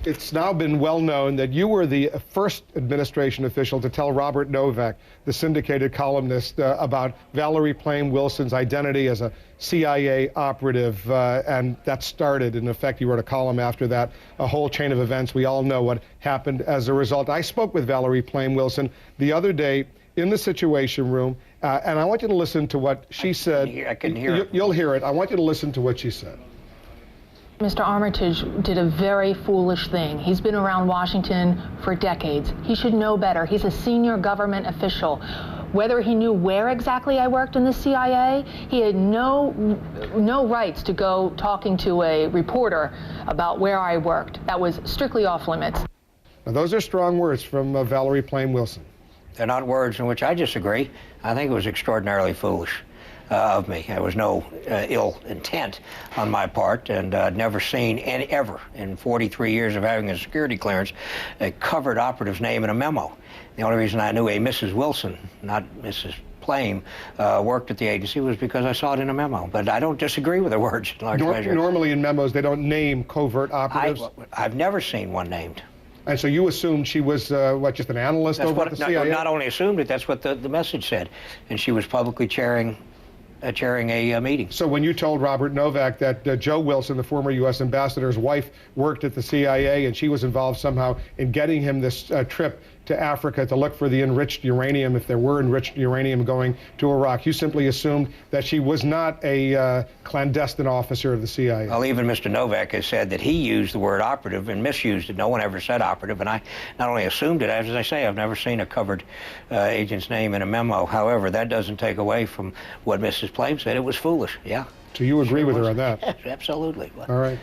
It's now been well known that you were the first administration official to tell Robert Novak, the syndicated columnist, about Valerie Plame Wilson's identity as a CIA operative, and that started. In effect, you wrote a column after that, a whole chain of events. We all know what happened as a result. I spoke with Valerie Plame Wilson the other day in the Situation Room, and I want you to listen to what she said. I can hear it. You'll hear it. I want you to listen to what she said. Mr. Armitage did a very foolish thing. He's been around Washington for decades. He should know better. He's a senior government official. Whether he knew where exactly I worked in the CIA, he had no rights to go talking to a reporter about where I worked. That was strictly off limits. Now, those are strong words from Valerie Plame Wilson. They're not words in which I disagree. I think it was extraordinarily foolish of me. There was no ill intent on my part, and I'd never seen ever in 43 years of having a security clearance a covered operative's name in a memo. The only reason I knew a Mrs. Wilson, not Mrs. Plame, worked at the agency was because I saw it in a memo. But I don't disagree with the words in large measure. Normally in memos they don't name covert operatives? I've never seen one named. And so you assumed she was, what, just an analyst over at the CIA? Not only assumed it, that's what the message said. And she was publicly chairing a meeting. So when you told Robert Novak that Joe Wilson, the former U.S. ambassador's wife, worked at the CIA and she was involved somehow in getting him this trip to Africa to look for the enriched uranium, if there were enriched uranium going to Iraq, you simply assumed that she was not a clandestine officer of the CIA. Well, even Mr. Novak has said that he used the word operative and misused it. No one ever said operative, and I not only assumed it, as I say, I've never seen a covered agent's name in a memo. However, that doesn't take away from what Mrs. Plame said. It was foolish, yeah. So you agree with her on that? Yes, absolutely. All right.